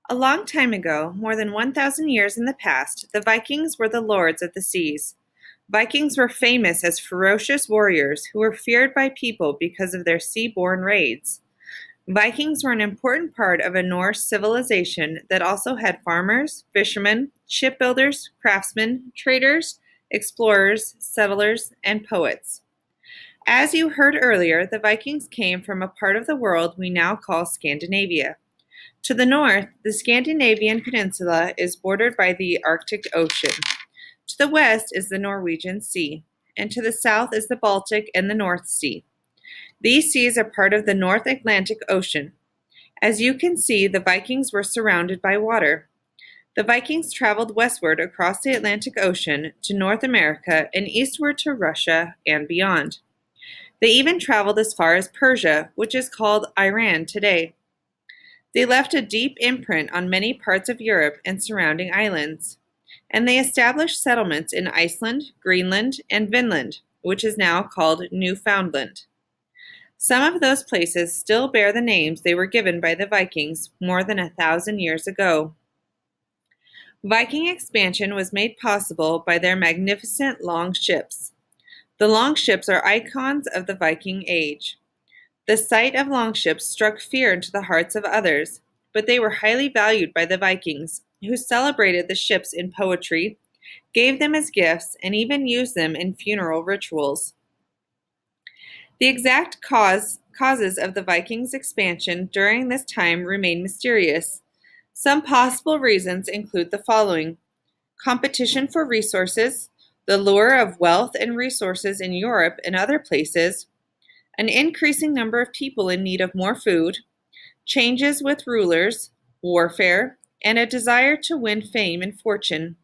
A long time ago, more than 1,000 years in the past, the Vikings were the lords of the seas. Vikings were famous as ferocious warriors who were feared by people because of their sea-borne raids. Vikings were an important part of a Norse civilization that also had farmers, fishermen, shipbuilders, craftsmen, traders, explorers, settlers, and poets. As you heard earlier, the Vikings came from a part of the world we now call Scandinavia. To the north, the Scandinavian peninsula is bordered by the Arctic Ocean. To the west is the Norwegian Sea, and to the south is the Baltic and the North Sea. These seas are part of the North Atlantic Ocean. As you can see, the Vikings were surrounded by water. The Vikings traveled westward across the Atlantic Ocean to North America and eastward to Russia and beyond. They even traveled as far as Persia, which is called Iran today. They left a deep imprint on many parts of Europe and surrounding islands, and they established settlements in Iceland, Greenland, and Vinland, which is now called Newfoundland. Some of those places still bear the names they were given by the Vikings more than 1,000 years ago. Viking expansion was made possible by their magnificent long ships. The long ships are icons of the Viking Age. The sight of longships struck fear into the hearts of others, but they were highly valued by the Vikings, who celebrated the ships in poetry, gave them as gifts, and even used them in funeral rituals. The exact causes of the Vikings' expansion during this time remain mysterious. Some possible reasons include the following: competition for resources, the lure of wealth and resources in Europe and other places, an increasing number of people in need of more food, changes with rulers, warfare, and a desire to win fame and fortune.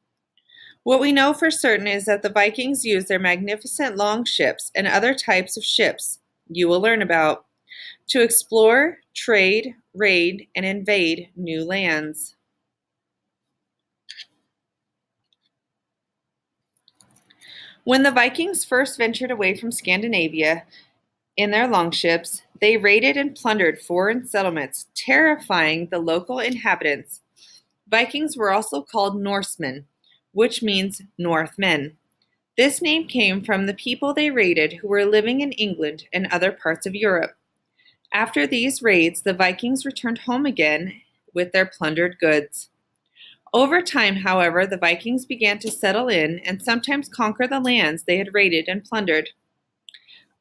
What we know for certain is that the Vikings used their magnificent long ships and other types of ships you will learn about to explore, trade, raid, and invade new lands. When the Vikings first ventured away from Scandinavia, in their longships, they raided and plundered foreign settlements, terrifying the local inhabitants. Vikings were also called Norsemen, which means Northmen. This name came from the people they raided who were living in England and other parts of Europe. After these raids, the Vikings returned home again with their plundered goods. Over time, however, the Vikings began to settle in and sometimes conquer the lands they had raided and plundered.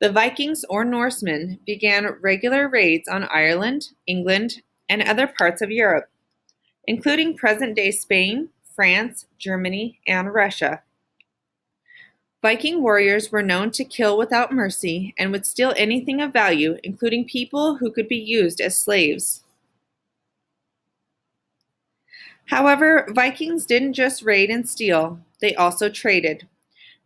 The Vikings or Norsemen began regular raids on Ireland, England, and other parts of Europe, including present-day Spain, France, Germany, and Russia. Viking warriors were known to kill without mercy and would steal anything of value, including people who could be used as slaves. However, Vikings didn't just raid and steal, they also traded.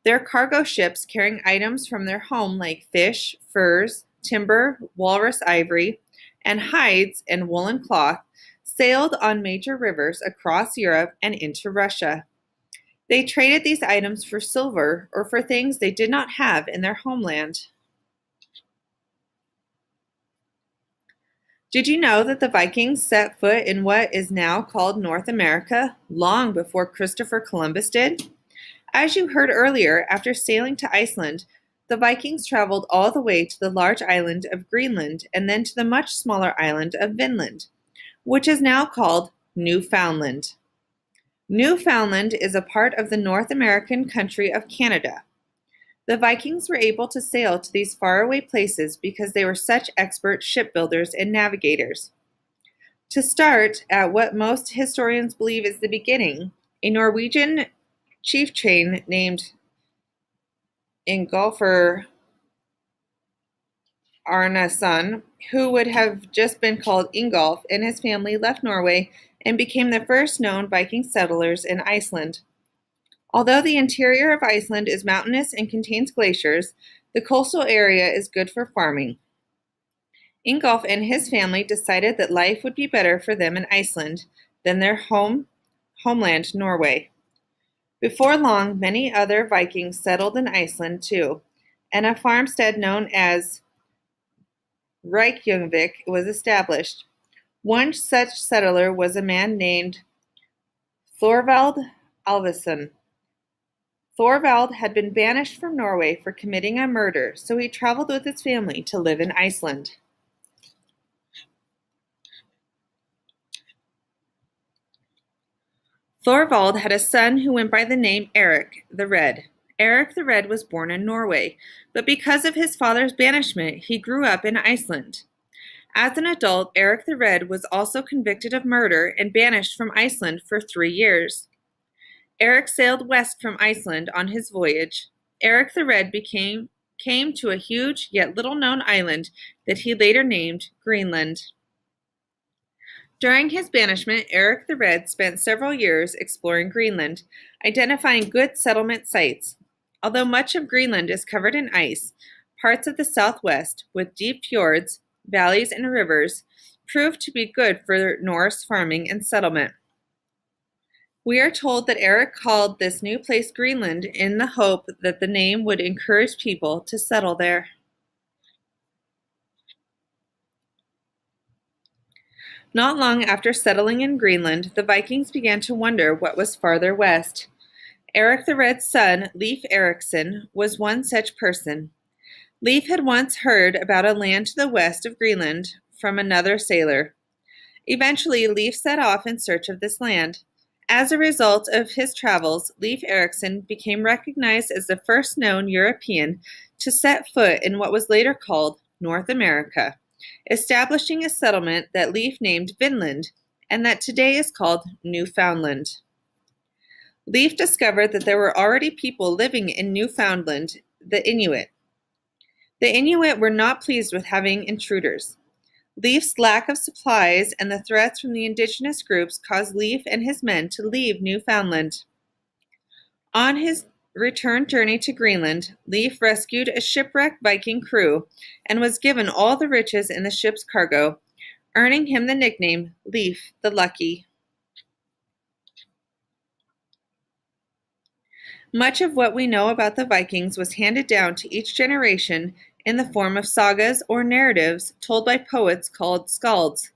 Their cargo ships carrying items from their home like fish, furs, timber, walrus ivory, and hides and woolen cloth sailed on major rivers across Europe and into Russia. They traded these items for silver or for things they did not have in their homeland. Did you know that the Vikings set foot in what is now called North America long before Christopher Columbus did? As you heard earlier, after sailing to Iceland, the Vikings traveled all the way to the large island of Greenland and then to the much smaller island of Vinland, which is now called Newfoundland. Newfoundland is a part of the North American country of Canada. The Vikings were able to sail to these faraway places because they were such expert shipbuilders and navigators. To start at what most historians believe is the beginning, a Norwegian chieftain named Ingolfur Arnason, who would have just been called Ingolf, and his family left Norway and became the first known Viking settlers in Iceland. Although the interior of Iceland is mountainous and contains glaciers, the coastal area is good for farming. Ingolf and his family decided that life would be better for them in Iceland than their homeland, Norway. Before long, many other Vikings settled in Iceland too, and a farmstead known as Reykjavik was established. One such settler was a man named Thorvald Alvesson. Thorvald had been banished from Norway for committing a murder, so he traveled with his family to live in Iceland. Thorvald had a son who went by the name Eric the Red. Eric the Red was born in Norway, but because of his father's banishment, he grew up in Iceland. As an adult, Eric the Red was also convicted of murder and banished from Iceland for 3 years. Eric sailed west from Iceland on his voyage. Eric the Red came to a huge yet little-known island that he later named Greenland. During his banishment, Eric the Red spent several years exploring Greenland, identifying good settlement sites. Although much of Greenland is covered in ice, parts of the southwest, with deep fjords, valleys, and rivers, proved to be good for Norse farming and settlement. We are told that Eric called this new place Greenland in the hope that the name would encourage people to settle there. Not long after settling in Greenland, the Vikings began to wonder what was farther west. Eric the Red's son, Leif Erikson, was one such person. Leif had once heard about a land to the west of Greenland from another sailor. Eventually, Leif set off in search of this land. As a result of his travels, Leif Erikson became recognized as the first known European to set foot in what was later called North America, establishing a settlement that Leif named Vinland and that today is called Newfoundland. Leif discovered that there were already people living in Newfoundland, the Inuit. The Inuit were not pleased with having intruders. Leif's lack of supplies and the threats from the indigenous groups caused Leif and his men to leave Newfoundland. On his return journey to Greenland, Leif rescued a shipwrecked Viking crew and was given all the riches in the ship's cargo, earning him the nickname Leif the Lucky. Much of what we know about the Vikings was handed down to each generation in the form of sagas or narratives told by poets called skalds.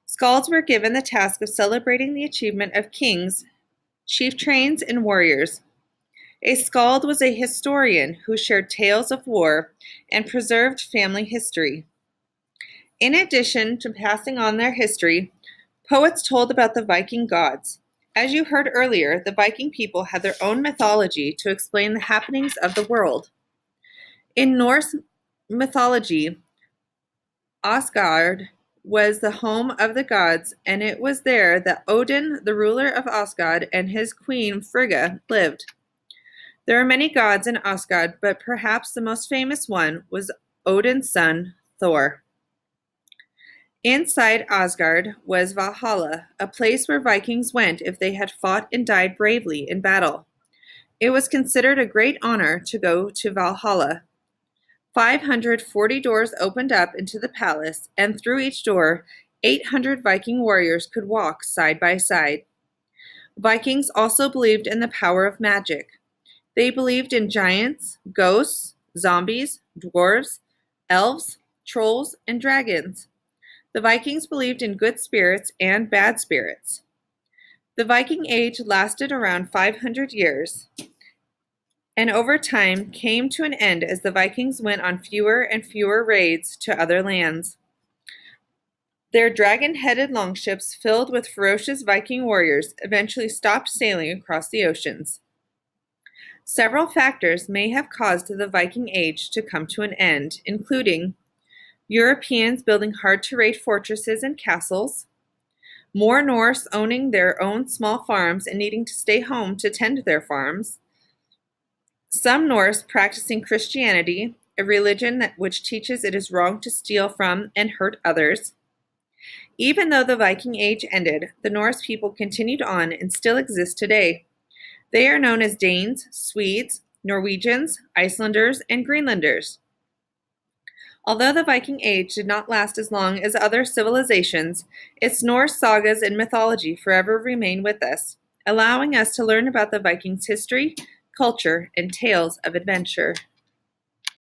Skalds were given the task of celebrating the achievement of kings, chieftains, and warriors. A skald was a historian who shared tales of war and preserved family history. In addition to passing on their history, poets told about the Viking gods. As you heard earlier, the Viking people had their own mythology to explain the happenings of the world. In Norse mythology, Asgard was the home of the gods, and it was there that Odin, the ruler of Asgard, and his queen Frigga lived. There are many gods in Asgard, but perhaps the most famous one was Odin's son, Thor. Inside Asgard was Valhalla, a place where Vikings went if they had fought and died bravely in battle. It was considered a great honor to go to Valhalla. 540 doors opened up into the palace, and through each door, 800 Viking warriors could walk side by side. Vikings also believed in the power of magic. They believed in giants, ghosts, zombies, dwarves, elves, trolls, and dragons. The Vikings believed in good spirits and bad spirits. The Viking Age lasted around 500 years, and over time came to an end as the Vikings went on fewer and fewer raids to other lands. Their dragon-headed longships filled with ferocious Viking warriors eventually stopped sailing across the oceans. Several factors may have caused the Viking Age to come to an end, including Europeans building hard-to-raid fortresses and castles, more Norse owning their own small farms and needing to stay home to tend their farms, some Norse practicing Christianity, a religion which teaches it is wrong to steal from and hurt others. Even though the Viking Age ended, the Norse people continued on and still exist today. They are known as Danes, Swedes, Norwegians, Icelanders, and Greenlanders. Although the Viking Age did not last as long as other civilizations, its Norse sagas and mythology forever remain with us, allowing us to learn about the Vikings' history, culture, and tales of adventure.